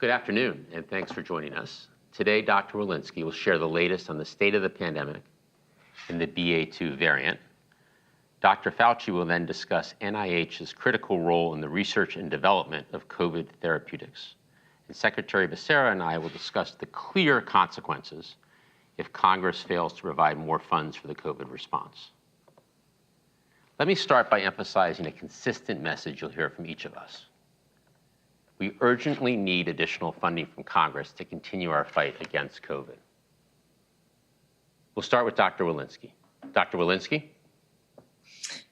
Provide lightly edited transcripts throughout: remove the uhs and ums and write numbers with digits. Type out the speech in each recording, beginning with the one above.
Good afternoon, and thanks for joining us. Today, Dr. Walensky will share the latest on the state of the pandemic in the BA.2 variant. Dr. Fauci will then discuss NIH's critical role in the research and development of COVID therapeutics. And Secretary Becerra and I will discuss the clear consequences if Congress fails to provide more funds for the COVID response. Let me start by emphasizing a consistent message you'll hear from each of us. We urgently need additional funding from Congress to continue our fight against COVID. We'll start with Dr. Walensky. Dr. Walensky?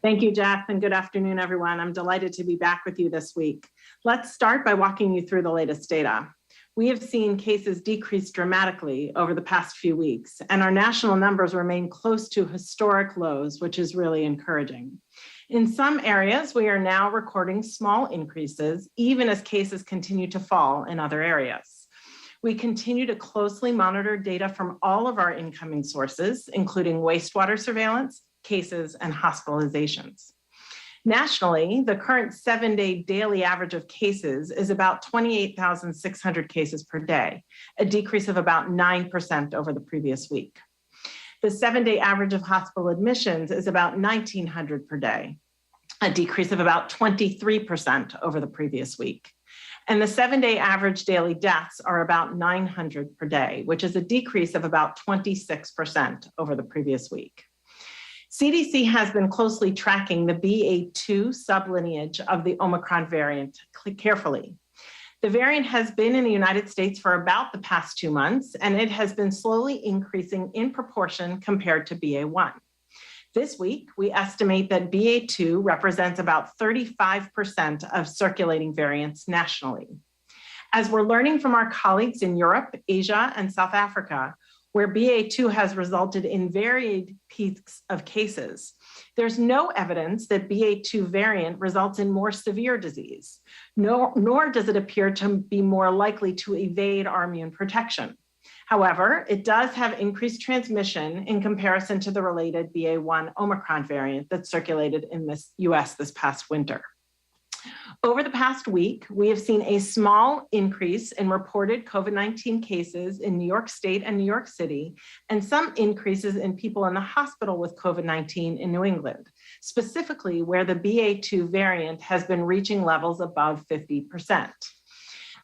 Thank you, Jeff, and good afternoon, everyone. I'm delighted to be back with you this week. Let's start by walking you through the latest data. We have seen cases decrease dramatically over the past few weeks, and our national numbers remain close to historic lows, which is really encouraging. In some areas, we are now recording small increases, even as cases continue to fall in other areas. We continue to closely monitor data from all of our incoming sources, including wastewater surveillance, cases, and hospitalizations. Nationally, the current 7-day daily average of cases is about 28,600 cases per day, a decrease of about 9% over the previous week. The 7-day average of hospital admissions is about 1,900 per day, a decrease of about 23% over the previous week. And the 7-day average daily deaths are about 900 per day, which is a decrease of about 26% over the previous week. CDC has been closely tracking the BA.2 sublineage of the Omicron variant carefully. The variant has been in the United States for about the past 2 months, and it has been slowly increasing in proportion compared to BA.1. This week, we estimate that BA.2 represents about 35% of circulating variants nationally. As we're learning from our colleagues in Europe, Asia, and South Africa, where BA.2 has resulted in varied peaks of cases, there's no evidence that BA.2 variant results in more severe disease, nor does it appear to be more likely to evade our immune protection. However, it does have increased transmission in comparison to the related BA.1 Omicron variant that circulated in the US this past winter. Over the past week, we have seen a small increase in reported COVID-19 cases in New York State and New York City, and some increases in people in the hospital with COVID-19 in New England, specifically where the BA.2 variant has been reaching levels above 50%.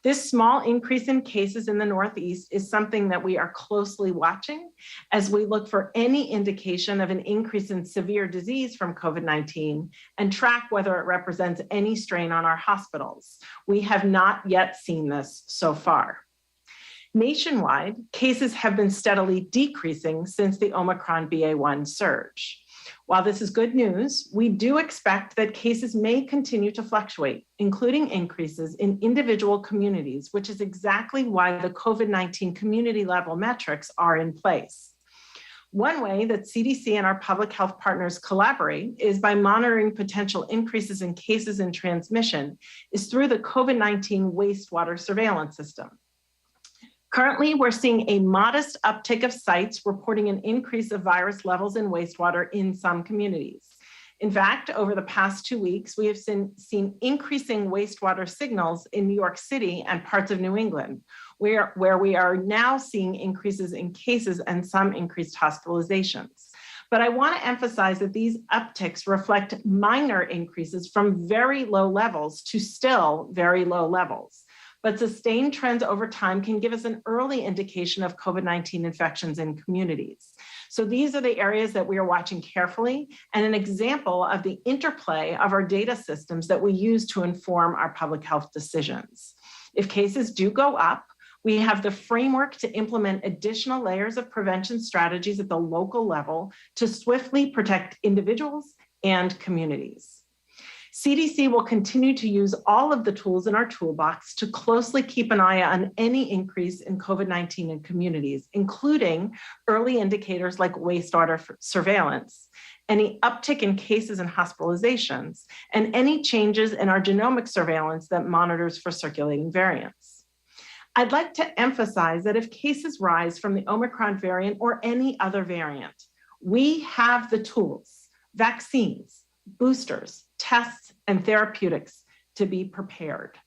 This small increase in cases in the Northeast is something that we are closely watching as we look for any indication of an increase in severe disease from COVID-19 and track whether it represents any strain on our hospitals. We have not yet seen this so far. Nationwide, cases have been steadily decreasing since the Omicron BA.1 surge. While this is good news, we do expect that cases may continue to fluctuate, including increases in individual communities, which is exactly why the COVID-19 community level metrics are in place. One way that CDC and our public health partners collaborate is by monitoring potential increases in cases and transmission is through the COVID-19 wastewater surveillance system. Currently, we're seeing a modest uptick of sites reporting an increase of virus levels in wastewater in some communities. In fact, over the past 2 weeks, we have seen increasing wastewater signals in New York City and parts of New England, where we are now seeing increases in cases and some increased hospitalizations. But I want to emphasize that these upticks reflect minor increases from very low levels to still very low levels. But sustained trends over time can give us an early indication of COVID-19 infections in communities. So these are the areas that we are watching carefully and an example of the interplay of our data systems that we use to inform our public health decisions. If cases do go up, we have the framework to implement additional layers of prevention strategies at the local level to swiftly protect individuals and communities. CDC will continue to use all of the tools in our toolbox to closely keep an eye on any increase in COVID-19 in communities, including early indicators like wastewater surveillance, any uptick in cases and hospitalizations, and any changes in our genomic surveillance that monitors for circulating variants. I'd like to emphasize that if cases rise from the Omicron variant or any other variant, we have the tools, vaccines, boosters, tests, and therapeutics to be prepared.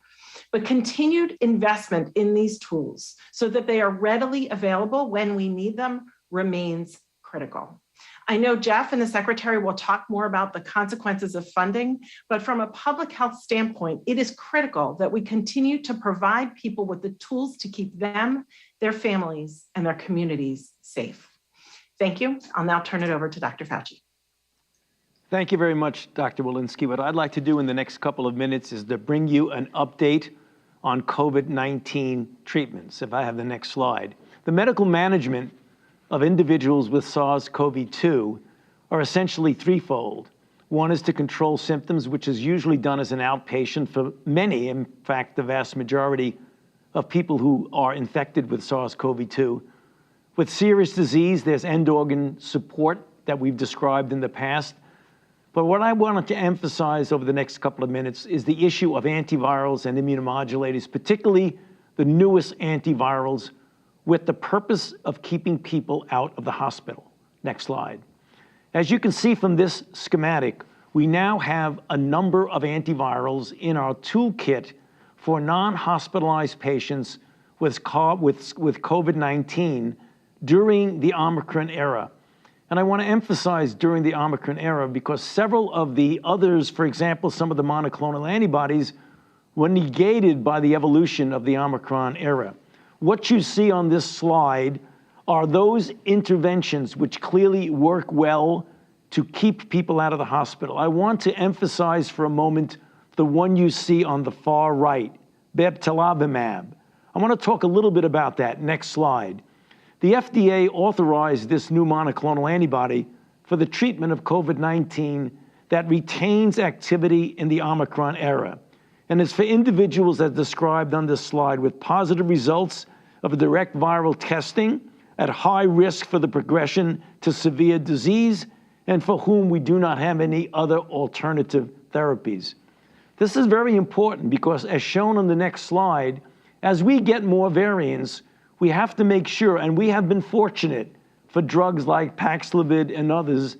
But continued investment in these tools so that they are readily available when we need them remains critical. I know Jeff and the Secretary will talk more about the consequences of funding, but from a public health standpoint, it is critical that we continue to provide people with the tools to keep them, their families, and their communities safe. Thank you. I'll now turn it over to Dr. Fauci. Thank you very much, Dr. Walensky. What I'd like to do in the next couple of minutes is to bring you an update on COVID-19 treatments. If I have the next slide. The medical management of individuals with SARS-CoV-2 are essentially threefold. One is to control symptoms, which is usually done as an outpatient for many, in fact, the vast majority of people who are infected with SARS-CoV-2. With serious disease, there's end organ support that we've described in the past. But what I wanted to emphasize over the next couple of minutes is the issue of antivirals and immunomodulators, particularly the newest antivirals, with the purpose of keeping people out of the hospital. Next slide. As you can see from this schematic, we now have a number of antivirals in our toolkit for non-hospitalized patients with COVID-19 during the Omicron era. And I want to emphasize during the Omicron era because several of the others, for example, some of the monoclonal antibodies, were negated by the evolution of the Omicron era. What you see on this slide are those interventions which clearly work well to keep people out of the hospital. I want to emphasize for a moment the one you see on the far right, bebtelovimab. I want to talk a little bit about that. Next slide. The FDA authorized this new monoclonal antibody for the treatment of COVID-19 that retains activity in the Omicron era. And it's for individuals as described on this slide with positive results of direct viral testing at high risk for the progression to severe disease and for whom we do not have any other alternative therapies. This is very important because as shown on the next slide, as we get more variants, we have to make sure, and we have been fortunate for drugs like Paxlovid and others,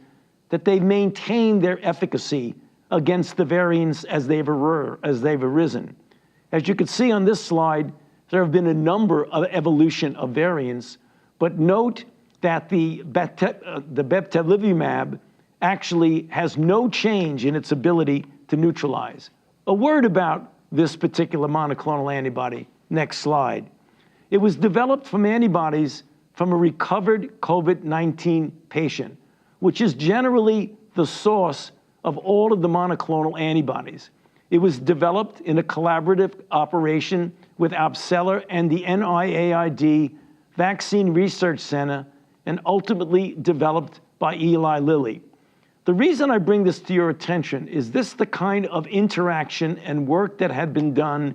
that they've maintained their efficacy against the variants as they've arisen. As you can see on this slide, there have been a number of evolution of variants, but note that the bebtelovimab actually has no change in its ability to neutralize. A word about this particular monoclonal antibody. Next slide. It was developed from antibodies from a recovered COVID-19 patient, which is generally the source of all of the monoclonal antibodies. It was developed in a collaborative operation with AbCellera and the NIAID Vaccine Research Center and ultimately developed by Eli Lilly. The reason I bring this to your attention is this the kind of interaction and work that had been done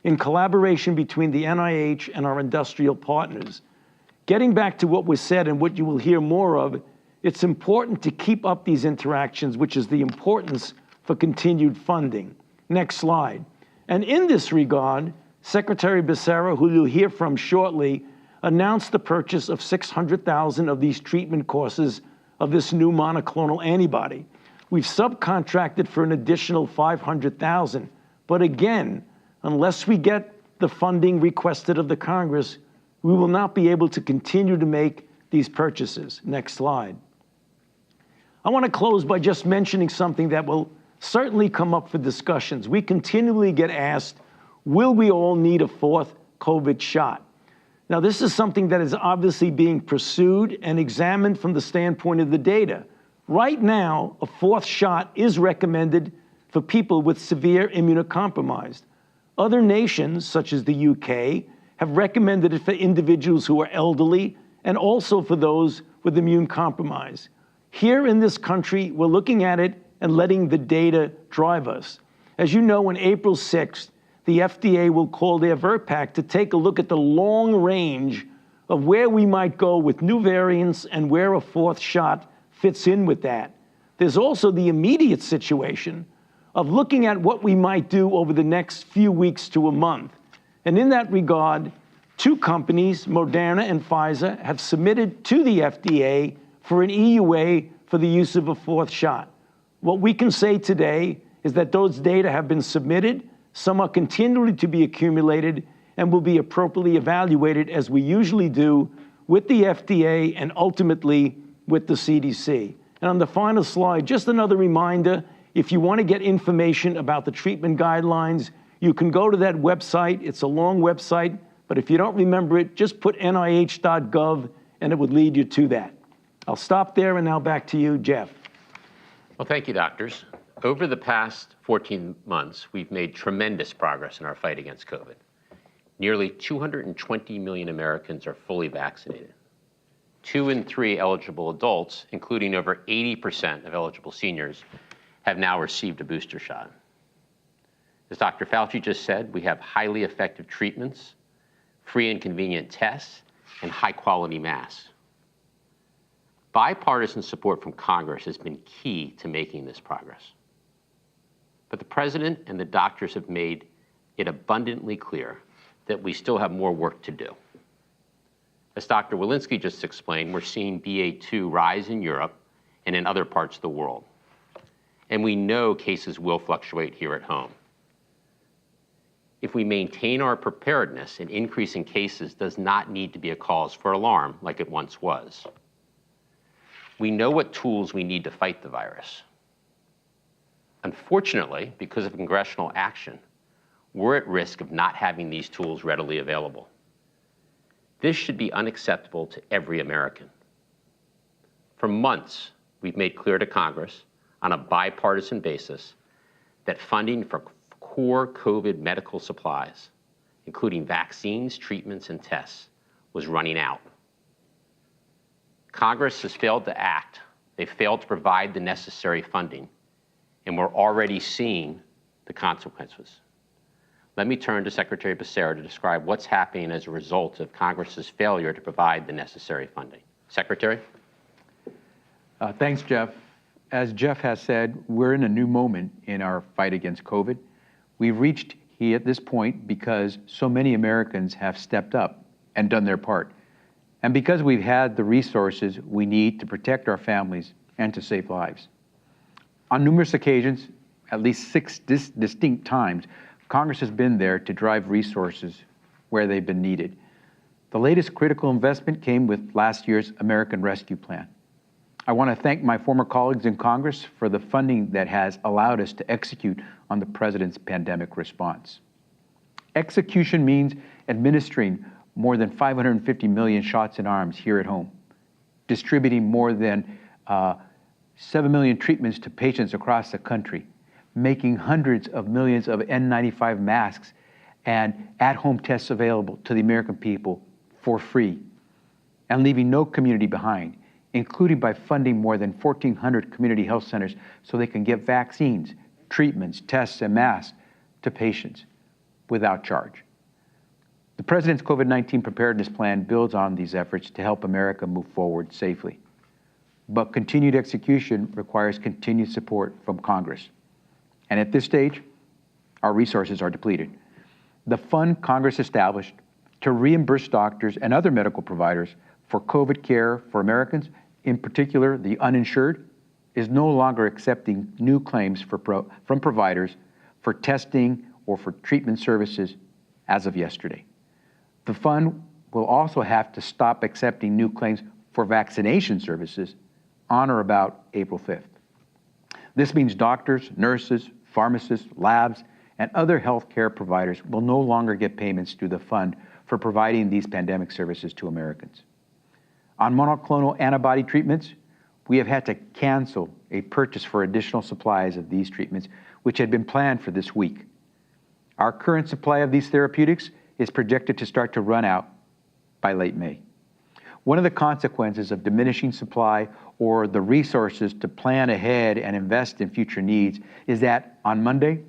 in collaboration between the NIH and our industrial partners. Getting back to what was said and what you will hear more of, it's important to keep up these interactions, which is the importance for continued funding. Next slide. And in this regard, Secretary Becerra, who you'll hear from shortly, announced the purchase of 600,000 of these treatment courses of this new monoclonal antibody. We've subcontracted for an additional 500,000, but again, unless we get the funding requested of the Congress, we will not be able to continue to make these purchases. Next slide. I want to close by just mentioning something that will certainly come up for discussions. We continually get asked, will we all need a fourth COVID shot? Now, this is something that is obviously being pursued and examined from the standpoint of the data. Right now, a fourth shot is recommended for people with severe immunocompromised. Other nations, such as the UK, have recommended it for individuals who are elderly and also for those with immune compromise. Here in this country, we're looking at it and letting the data drive us. As you know, on April 6th, the FDA will call their VRBPAC to take a look at the long range of where we might go with new variants and where a fourth shot fits in with that. There's also the immediate situation of looking at what we might do over the next few weeks to a month. And in that regard, two companies, Moderna and Pfizer, have submitted to the FDA for an EUA for the use of a fourth shot. What we can say today is that those data have been submitted, Some are continually to be accumulated and will be appropriately evaluated, as we usually do, with the FDA and ultimately with the CDC. And on the final slide, just another reminder, if you want to get information about the treatment guidelines, you can go to that website. It's a long website, but if you don't remember it, just put nih.gov and it would lead you to that. I'll stop there, and now back to you, Jeff. Well, thank you, doctors. Over the past 14 months, we've made tremendous progress in our fight against COVID. Nearly 220 million Americans are fully vaccinated. 2 in 3 eligible adults, including over 80% of eligible seniors, have now received a booster shot. As Dr. Fauci just said, we have highly effective treatments, free and convenient tests, and high-quality masks. Bipartisan support from Congress has been key to making this progress. But the President and the doctors have made it abundantly clear that we still have more work to do. As Dr. Walensky just explained, we're seeing BA.2 rise in Europe and in other parts of the world. And we know cases will fluctuate here at home. If we maintain our preparedness, an increase in cases does not need to be a cause for alarm like it once was. We know what tools we need to fight the virus. Unfortunately, because of congressional action, we're at risk of not having these tools readily available. This should be unacceptable to every American. For months, we've made clear to Congress on a bipartisan basis that funding for core COVID medical supplies, including vaccines, treatments, and tests, was running out. Congress has failed to act. They failed to provide the necessary funding, and we're already seeing the consequences. Let me turn to Secretary Becerra to describe what's happening as a result of Congress's failure to provide the necessary funding. Secretary? Thanks, Jeff. As Jeff has said, we're in a new moment in our fight against COVID. We've reached here at this point because so many Americans have stepped up and done their part, and because we've had the resources we need to protect our families and to save lives. On numerous occasions, at least 6 distinct times, Congress has been there to drive resources where they've been needed. The latest critical investment came with last year's American Rescue Plan. I want to thank my former colleagues in Congress for the funding that has allowed us to execute on the President's pandemic response. Execution means administering more than 550 million shots in arms here at home, distributing more than 7 million treatments to patients across the country, making hundreds of millions of N95 masks and at-home tests available to the American people for free, and leaving no community behind, including by funding more than 1,400 community health centers so they can get vaccines, treatments, tests, and masks to patients without charge. The President's COVID-19 preparedness plan builds on these efforts to help America move forward safely. But continued execution requires continued support from Congress. And at this stage, our resources are depleted. The fund Congress established to reimburse doctors and other medical providers for COVID care for Americans, in particular the uninsured, is no longer accepting new claims from providers for testing or for treatment services as of yesterday. The fund will also have to stop accepting new claims for vaccination services on or about April 5th. This means doctors, nurses, pharmacists, labs, and other healthcare providers will no longer get payments through the fund for providing these pandemic services to Americans. On monoclonal antibody treatments, we have had to cancel a purchase for additional supplies of these treatments, which had been planned for this week. Our current supply of these therapeutics is projected to start to run out by late May. One of the consequences of diminishing supply or the resources to plan ahead and invest in future needs is that on Monday,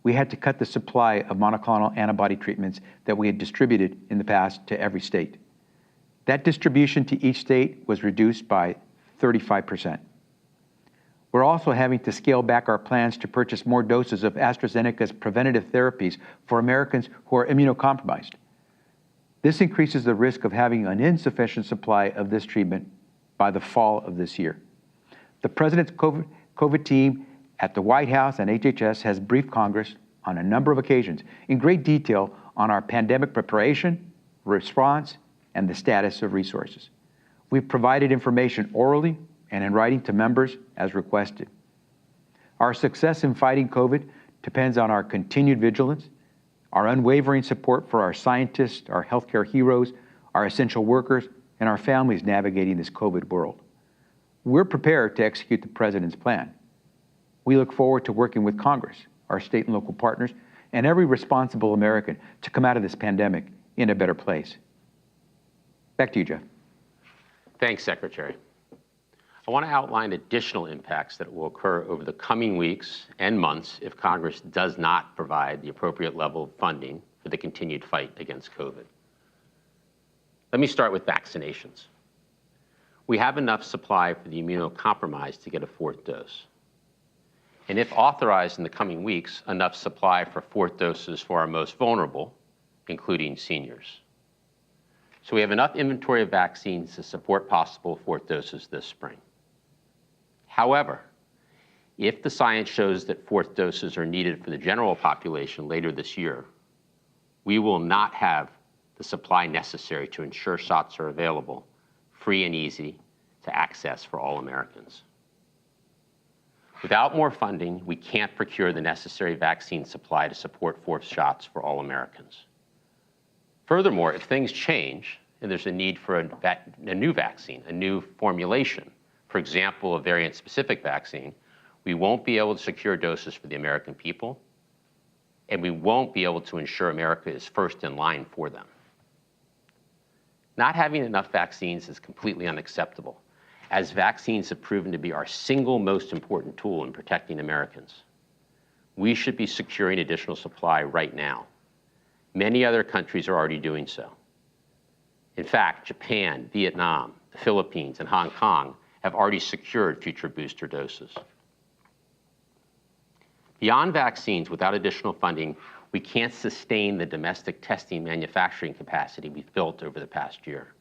we had to cut the supply of monoclonal antibody treatments that we had distributed in the past to every state. That distribution to each state was reduced by 35%. We're also having to scale back our plans to purchase more doses of AstraZeneca's preventative therapies for Americans who are immunocompromised. This increases the risk of having an insufficient supply of this treatment by the fall of this year. The President's COVID team at the White House and HHS has briefed Congress on a number of occasions in great detail on our pandemic preparation, response, and the status of resources. We've provided information orally and in writing to members as requested. Our success in fighting COVID depends on our continued vigilance, our unwavering support for our scientists, our healthcare heroes, our essential workers, and our families navigating this COVID world. We're prepared to execute the President's plan. We look forward to working with Congress, our state and local partners, and every responsible American to come out of this pandemic in a better place. Back to you, Jeff. Thanks, Secretary. I want to outline additional impacts that will occur over the coming weeks and months if Congress does not provide the appropriate level of funding for the continued fight against COVID. Let me start with vaccinations. We have enough supply for the immunocompromised to get a fourth dose. And if authorized in the coming weeks, enough supply for fourth doses for our most vulnerable, including seniors. So we have enough inventory of vaccines to support possible fourth doses this spring. However, if the science shows that fourth doses are needed for the general population later this year, we will not have the supply necessary to ensure shots are available, free and easy to access for all Americans. Without more funding, we can't procure the necessary vaccine supply to support fourth shots for all Americans. Furthermore, if things change and there's a need for a new vaccine, a new formulation, for example, a variant-specific vaccine, we won't be able to secure doses for the American people, and we won't be able to ensure America is first in line for them. Not having enough vaccines is completely unacceptable, as vaccines have proven to be our single most important tool in protecting Americans. We should be securing additional supply right now. Many other countries are already doing so. In fact, Japan, Vietnam, the Philippines, and Hong Kong have already secured future booster doses. Beyond vaccines, without additional funding, we can't sustain the domestic testing manufacturing capacity we've built over the past year.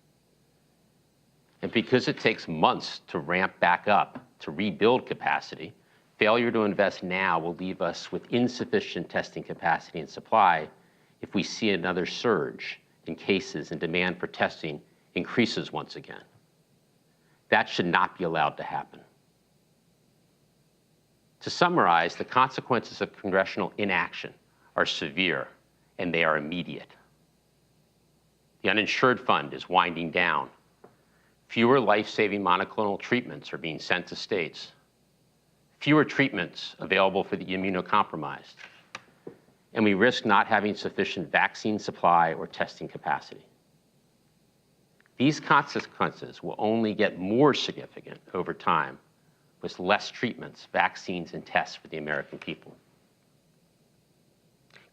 And because it takes months to ramp back up to rebuild capacity, failure to invest now will leave us with insufficient testing capacity and supply if we see another surge in cases and demand for testing increases once again. That should not be allowed to happen. To summarize, the consequences of congressional inaction are severe and they are immediate. The uninsured fund is winding down. Fewer life-saving monoclonal treatments are being sent to states. Fewer treatments available for the immunocompromised. And we risk not having sufficient vaccine supply or testing capacity. These consequences will only get more significant over time with less treatments, vaccines, and tests for the American people.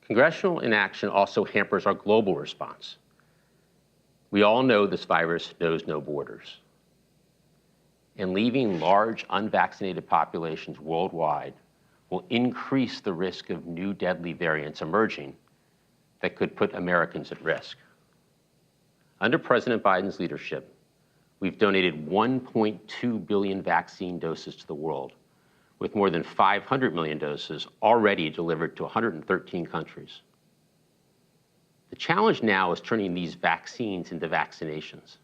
Congressional inaction also hampers our global response. We all know this virus knows no borders. And leaving large unvaccinated populations worldwide will increase the risk of new deadly variants emerging that could put Americans at risk. Under President Biden's leadership, we've donated 1.2 billion vaccine doses to the world, with more than 500 million doses already delivered to 113 countries. The challenge now is turning these vaccines into vaccinations.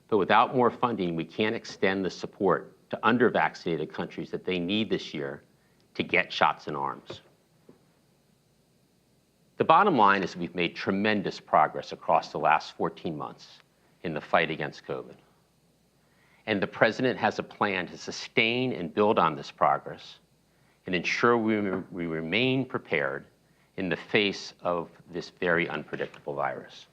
But without more funding, we can't extend the support to under-vaccinated countries that they need this year to get shots in arms. The bottom line is we've made tremendous progress across the last 14 months in the fight against COVID. And the President has a plan to sustain and build on this progress and ensure we remain prepared in the face of this very unpredictable virus.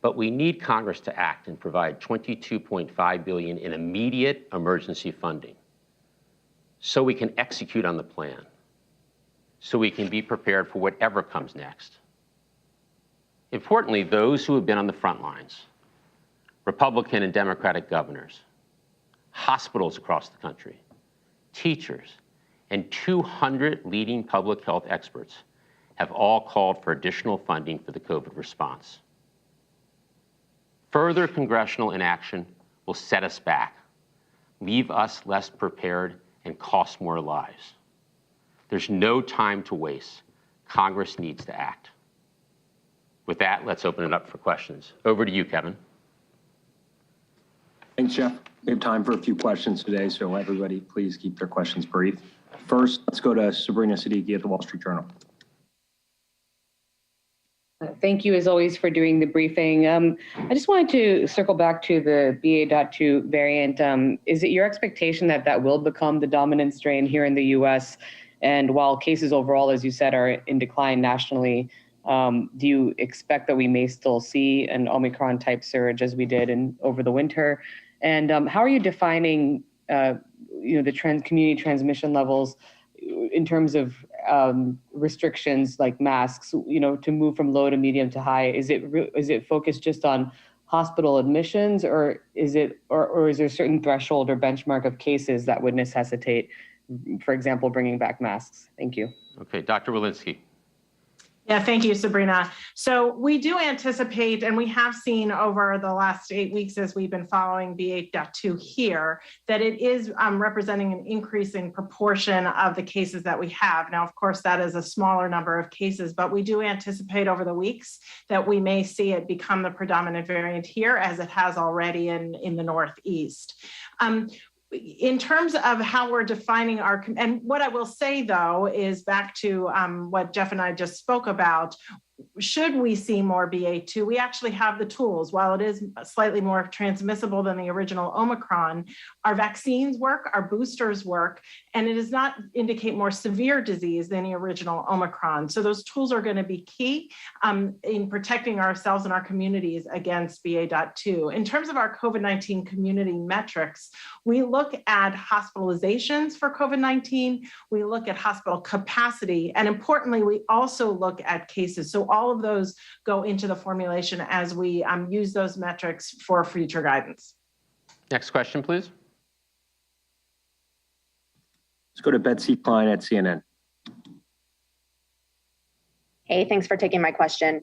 But we need Congress to act and provide $22.5 billion in immediate emergency funding so we can execute on the plan, so we can be prepared for whatever comes next. Importantly, those who have been on the front lines, Republican and Democratic governors, hospitals across the country, teachers, and 200 leading public health experts have all called for additional funding for the COVID response. Further congressional inaction will set us back, leave us less prepared, and cost more lives. There's no time to waste. Congress needs to act. With that, let's open it up for questions. Over to you, Kevin. Thanks, Jeff. We have time for a few questions today, so everybody please keep their questions brief. First, let's go to Sabrina Siddiqui at the Wall Street Journal. Thank you, as always, for doing the briefing. I just wanted to circle back to the BA.2 variant. Is it your expectation that that will become the dominant strain here in the US? And while cases overall, as you said, are in decline nationally, do you expect that we may still see an Omicron type surge as we did over the winter? And how are you defining the community transmission levels in terms of restrictions like masks, to move from low to medium to high? Is it focused just on hospital admissions, or is there a certain threshold or benchmark of cases that would necessitate, for example, bringing back masks? Thank you. Okay, Dr. Walensky. Yeah, thank you, Sabrina. So we do anticipate, and we have seen over the last 8 weeks as we've been following BA.2 here, that it is representing an increasing proportion of the cases that we have. Now, of course, that is a smaller number of cases, but we do anticipate over the weeks that we may see it become the predominant variant here, as it has already in the Northeast. In terms of how we're defining and what I will say, though, is back to what Jeff and I just spoke about. Should we see more BA.2, we actually have the tools. While it is slightly more transmissible than the original Omicron, our vaccines work, our boosters work, and it does not indicate more severe disease than the original Omicron. So those tools are going to be key in protecting ourselves and our communities against BA.2. In terms of our COVID-19 community metrics, we look at hospitalizations for COVID-19, we look at hospital capacity, and importantly, we also look at cases. So all of those go into the formulation as we use those metrics for future guidance. Next question, please. Let's go to Betsy Klein at CNN. Hey, thanks for taking my question.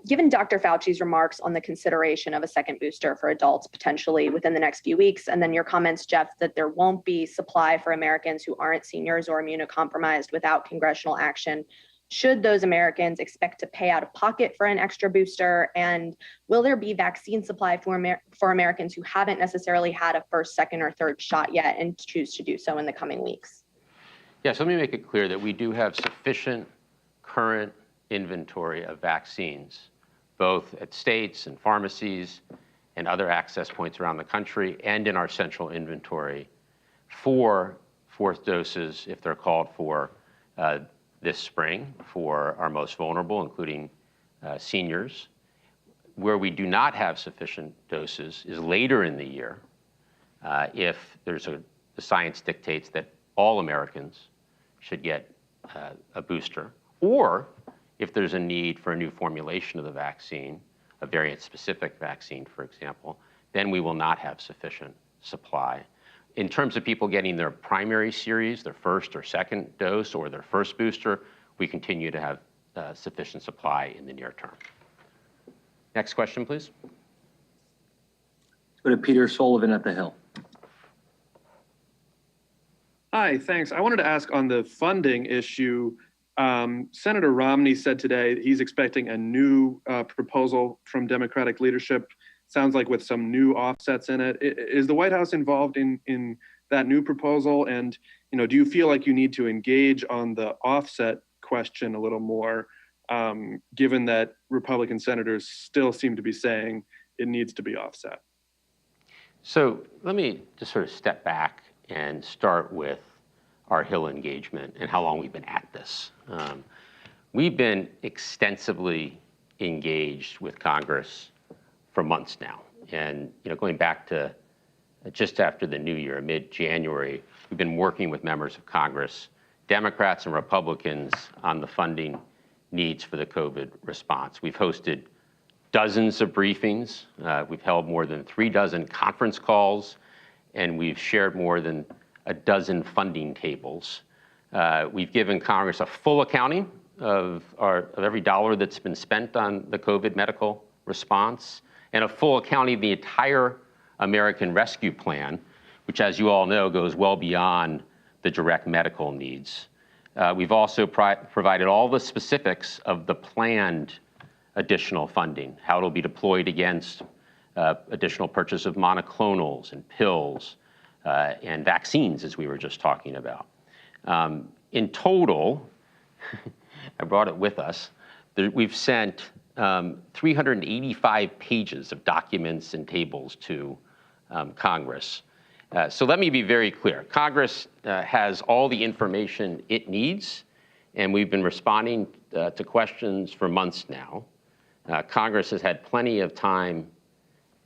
Given Dr. Fauci's remarks on the consideration of a second booster for adults potentially within the next few weeks, and then your comments, Jeff, that there won't be supply for Americans who aren't seniors or immunocompromised without congressional action, should those Americans expect to pay out of pocket for an extra booster? And will there be vaccine supply for Americans who haven't necessarily had a first, second, or third shot yet and choose to do so in the coming weeks? Yes, let me make it clear that we do have sufficient current inventory of vaccines, both at states and pharmacies and other access points around the country, and in our central inventory for fourth doses, if they're called for, this spring for our most vulnerable, including seniors. Where we do not have sufficient doses is later in the year, if the science dictates that all Americans should get a booster, or if there's a need for a new formulation of the vaccine, a variant-specific vaccine, for example, then we will not have sufficient supply. In terms of people getting their primary series, their first or second dose, or their first booster, we continue to have sufficient supply in the near term. Next question, please. Let's go to Peter Sullivan at The Hill. Hi, thanks. I wanted to ask on the funding issue. Senator Romney said today that he's expecting a new proposal from Democratic leadership. Sounds like with some new offsets in it. Is the White House involved in that new proposal? And do you feel like you need to engage on the offset question a little more, given that Republican senators still seem to be saying it needs to be offset? So let me just sort of step back and start with our Hill engagement and how long we've been at this. We've been extensively engaged with Congress for months now. And going back to just after the new year, mid-January, we've been working with members of Congress, Democrats and Republicans, on the funding needs for the COVID response. We've hosted dozens of briefings. We've held more than 36 conference calls, and we've shared more than a dozen funding tables. We've given Congress a full accounting of every dollar that's been spent on the COVID medical response, and a full accounting of the entire American Rescue Plan, which, as you all know, goes well beyond the direct medical needs. We've also provided all the specifics of the planned additional funding, how it'll be deployed against additional purchase of monoclonals and pills and vaccines, as we were just talking about. In total, I brought it with us, we've sent 385 pages of documents and tables to Congress. So let me be very clear. Congress has all the information it needs, and we've been responding to questions for months now. Congress has had plenty of time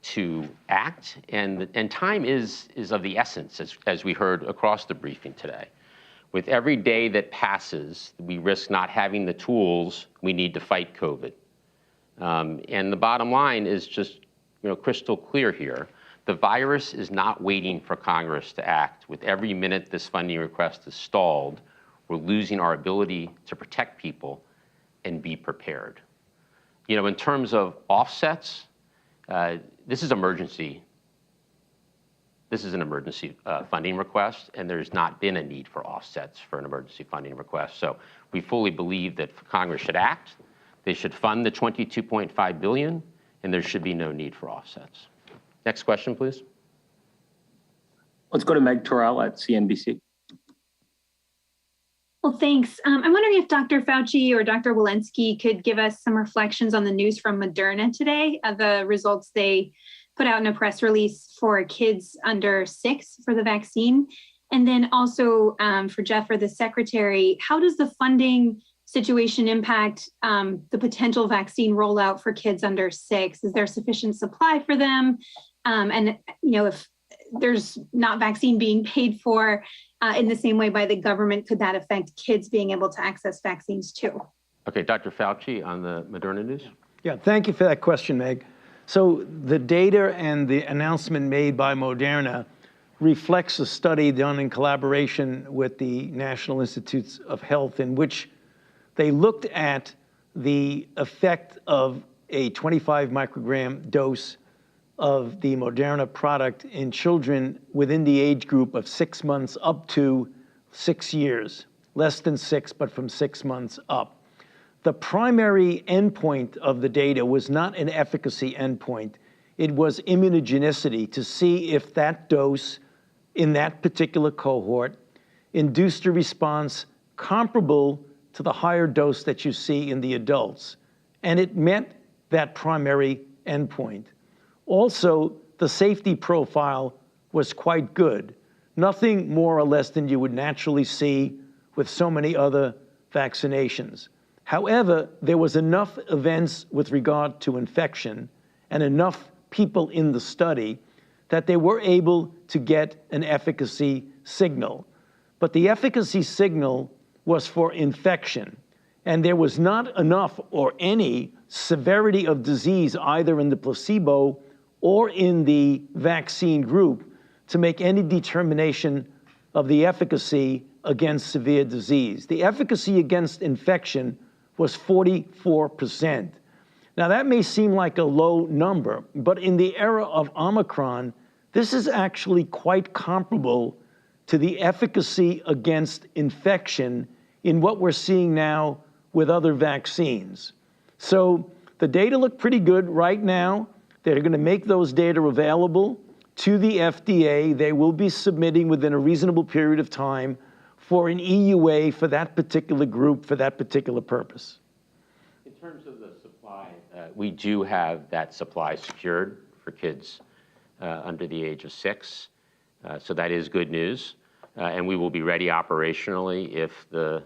to act, and time is of the essence, as we heard across the briefing today. With every day that passes, we risk not having the tools we need to fight COVID. And the bottom line is just crystal clear here. The virus is not waiting for Congress to act. With every minute this funding request is stalled, we're losing our ability to protect people and be prepared. In terms of offsets, this is an emergency funding request, and there's not been a need for offsets for an emergency funding request. So we fully believe that Congress should act. They should fund the $22.5 billion, and there should be no need for offsets. Next question, please. Let's go to Meg Terrell at CNBC. Well, thanks. I'm wondering if Dr. Fauci or Dr. Walensky could give us some reflections on the news from Moderna today, the results they put out in a press release for kids under 6 for the vaccine. And then also for Jeff or the secretary, how does the funding situation impact the potential vaccine rollout for kids under 6? Is there sufficient supply for them? And if there's not vaccine being paid for in the same way by the government, could that affect kids being able to access vaccines too? Okay, Dr. Fauci on the Moderna news. Yeah, thank you for that question, Meg. So the data and the announcement made by Moderna reflects a study done in collaboration with the National Institutes of Health, in which they looked at the effect of a 25 microgram dose of the Moderna product in children within the age group of 6 months up to 6 years, less than 6, but from 6 months up. The primary endpoint of the data was not an efficacy endpoint. It was immunogenicity, to see if that dose in that particular cohort induced a response comparable to the higher dose that you see in the adults. And it met that primary endpoint. Also, the safety profile was quite good. Nothing more or less than you would naturally see with so many other vaccinations. However, there was enough events with regard to infection and enough people in the study that they were able to get an efficacy signal. But the efficacy signal was for infection, and there was not enough or any severity of disease either in the placebo or in the vaccine group to make any determination of the efficacy against severe disease. The efficacy against infection was 44%. Now that may seem like a low number, but in the era of Omicron, this is actually quite comparable to the efficacy against infection in what we're seeing now with other vaccines. So the data look pretty good right now. They're going to make those data available to the FDA. They will be submitting within a reasonable period of time for an EUA for that particular group, for that particular purpose. In terms of the supply, we do have that supply secured for kids under the age of 6. So that is good news. And we will be ready operationally if the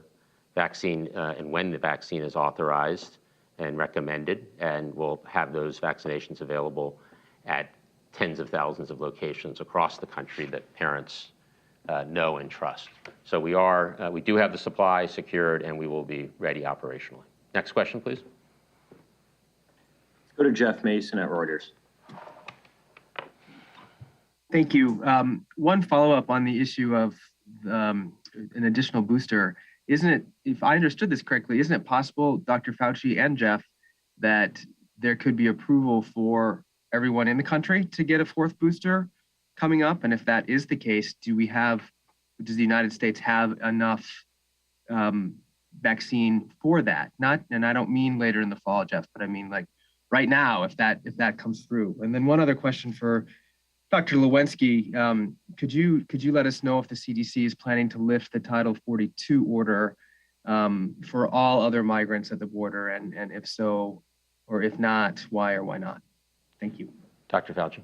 vaccine and when the vaccine is authorized and recommended, and we'll have those vaccinations available at tens of thousands of locations across the country that parents know and trust. So we do have the supply secured, and we will be ready operationally. Next question, please. Let's go to Jeff Mason at Reuters. Thank you. One follow-up on the issue of an additional booster. Isn't it, if I understood this correctly, isn't it possible, Dr. Fauci and Jeff, that there could be approval for everyone in the country to get a 4th booster coming up? And if that is the case, does the United States have enough vaccine for that? Not, and I don't mean later in the fall, Jeff, but I mean like right now, if that comes through. And then one other question for Dr. Lewinsky, could you let us know if the CDC is planning to lift the Title 42 order for all other migrants at the border, and if so, or if not, why or why not? Thank you. Dr. Fauci.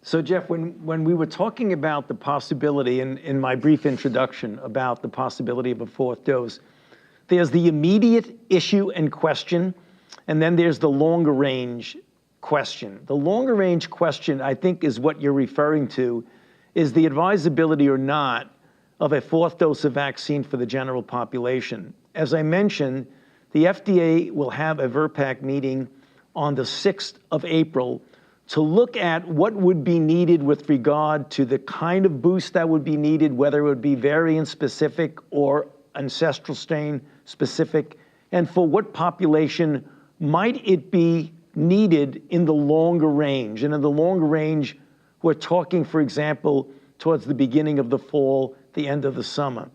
So Jeff, when we were talking about the possibility in my brief introduction about the possibility of a fourth dose, there's the immediate issue and question, and then there's the longer range question. The longer range question, I think, is what you're referring to, is the advisability or not of a fourth dose of vaccine for the general population. As I mentioned, the FDA will have a VRBPAC meeting on the 6th of April to look at what would be needed with regard to the kind of boost that would be needed, whether it would be variant specific or ancestral strain specific, and for what population might it be needed in the longer range. And in the longer range, we're talking, for example, towards the beginning of the fall, the end of the summer.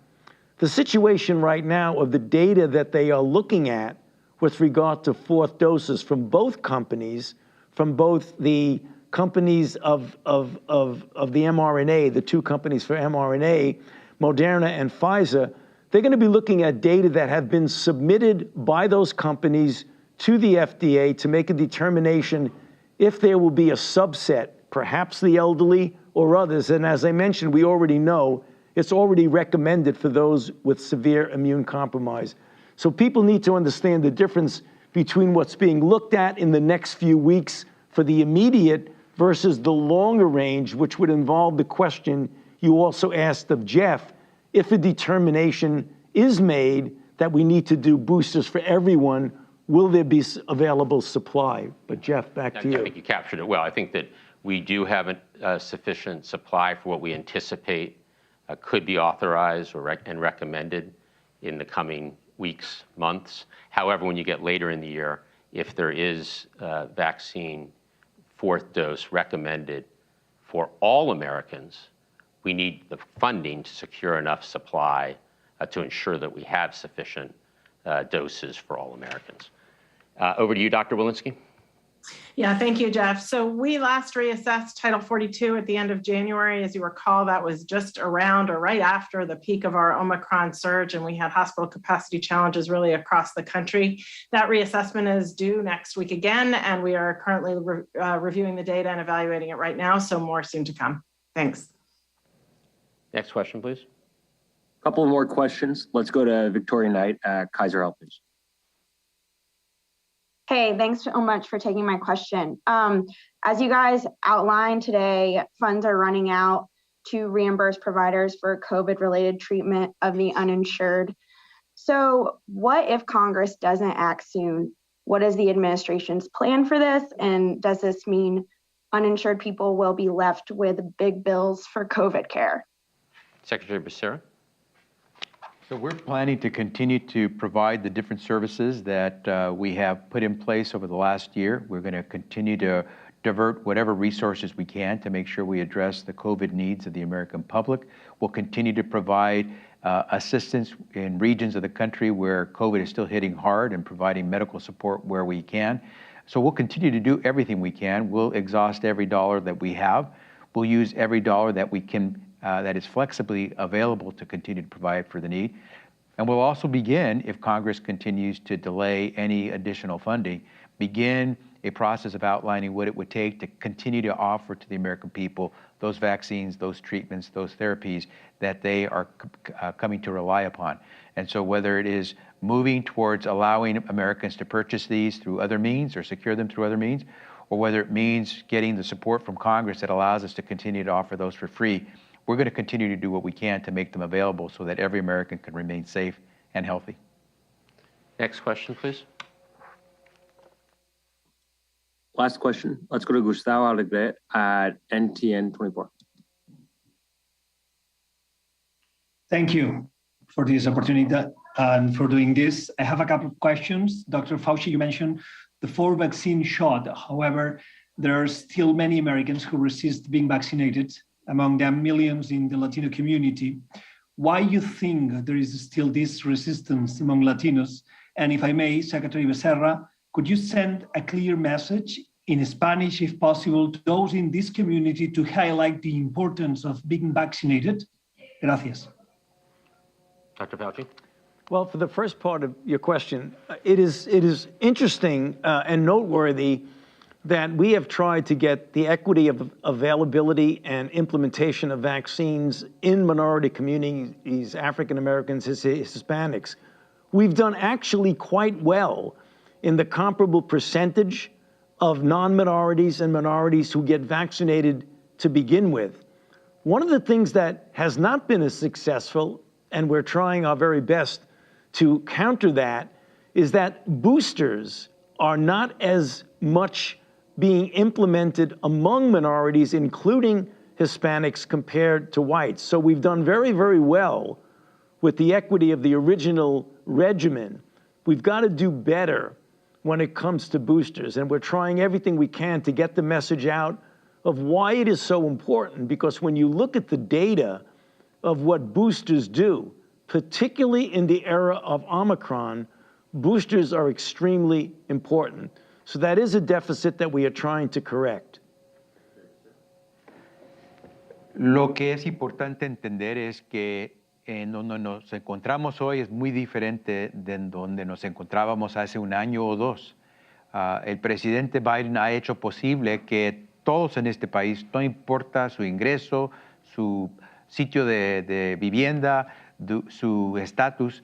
The situation right now of the data that they are looking at with regard to fourth doses from both companies, from both the companies of the mRNA, the two companies for mRNA, Moderna and Pfizer, they're going to be looking at data that have been submitted by those companies to the FDA to make a determination if there will be a subset, perhaps the elderly or others. And as I mentioned, we already know it's already recommended for those with severe immune compromise. So people need to understand the difference between what's being looked at in the next few weeks for the immediate versus the longer range, which would involve the question you also asked of Jeff, if a determination is made that we need to do boosters for everyone, will there be available supply? But Jeff, back to you. I think you captured it well. I think that we do have a sufficient supply for what we anticipate could be authorized and recommended in the coming weeks, months. However, when you get later in the year, if there is vaccine fourth dose recommended for all Americans, we need the funding to secure enough supply to ensure that we have sufficient doses for all Americans. Over to you, Dr. Walensky. Yeah, thank you, Jeff. So we last reassessed Title 42 at the end of January. As you recall, that was just around or right after the peak of our Omicron surge, and we had hospital capacity challenges really across the country. That reassessment is due next week again, and we are currently reviewing the data and evaluating it right now, so more soon to come. Thanks. Next question, please. A couple more questions. Let's go to Victoria Knight at Kaiser Health, please. Hey, thanks so much for taking my question. As you guys outlined today, funds are running out to reimburse providers for COVID-related treatment of the uninsured. So what if Congress doesn't act soon? What is the administration's plan for this? And does this mean uninsured people will be left with big bills for COVID care? Secretary Becerra. So we're planning to continue to provide the different services that we have put in place over the last year. We're going to continue to divert whatever resources we can to make sure we address the COVID needs of the American public. We'll continue to provide assistance in regions of the country where COVID is still hitting hard and providing medical support where we can. So we'll continue to do everything we can. We'll exhaust every dollar that we have. We'll use every dollar that we can that is flexibly available to continue to provide for the need. And we'll also begin, if Congress continues to delay any additional funding, begin a process of outlining what it would take to continue to offer to the American people those vaccines, those treatments, those therapies that they are coming to rely upon. And so whether it is moving towards allowing Americans to purchase these through other means or secure them through other means, or whether it means getting the support from Congress that allows us to continue to offer those for free, we're going to continue to do what we can to make them available so that every American can remain safe and healthy. Next question, please. Last question. Let's go to Gustavo Alegre at NTN 24. Thank you for this opportunity and for doing this. I have a couple of questions. Dr. Fauci, you mentioned the 4 vaccine shot. However, there are still many Americans who resist being vaccinated, among them millions in the Latino community. why you think there is still this resistance among Latinos. And if I may, Secretary Becerra, could you send a clear message in Spanish, if possible, to those in this community to highlight the importance of being vaccinated? Gracias. Dr. Fauci? Well, for the first part of your question, it is interesting and noteworthy that we have tried to get the equity of availability and implementation of vaccines in minority communities, African Americans, Hispanics. We've done actually quite well in the comparable percentage of non-minorities and minorities who get vaccinated to begin with. One of the things that has not been as successful, and we're trying our very best to counter that, is that boosters are not as much being implemented among minorities, including Hispanics, compared to whites. So we've done very, very well with the equity of the original regimen. We've got to do better when it comes to boosters, and we're trying everything we can to get the message out of why it is so important, because when you look at the data of what boosters do, particularly in the era of Omicron, boosters are extremely important. So that is a deficit that we are trying to correct. Lo que es importante entender es que en donde nos encontramos hoy es muy diferente de donde nos encontrábamos hace un año o dos. El presidente Biden ha hecho posible que todos en este país, no importa su ingreso, su sitio de vivienda, su estatus,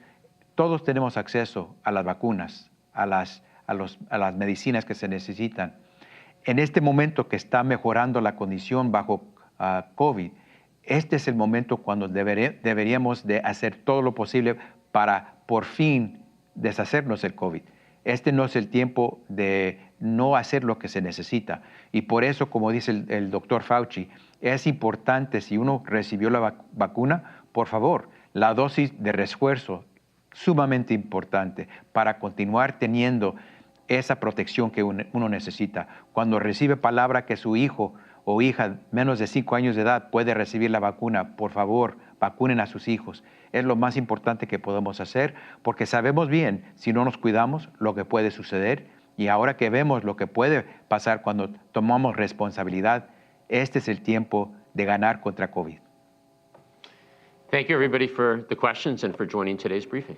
todos tenemos acceso a las vacunas, a las medicinas que se necesitan. En este momento que está mejorando la condición bajo COVID, este es el momento cuando deberíamos de hacer todo lo posible para por fin deshacernos del COVID. Este no es el tiempo de no hacer lo que se necesita. Y por eso, como dice el doctor Fauci, es importante, si uno recibió la vacuna, por favor, la dosis de refuerzo, sumamente importante para continuar teniendo esa protección que uno necesita. Cuando recibe palabra que su hijo o hija menos de 5 años de edad puede recibir la vacuna, por favor, vacunen a sus hijos. Es lo más importante que podemos hacer, porque sabemos bien, si no nos cuidamos, lo que puede suceder. Y ahora que vemos lo que puede pasar cuando tomamos responsabilidad, este es el tiempo de ganar contra COVID. Thank you, everybody, for the questions and for joining today's briefing.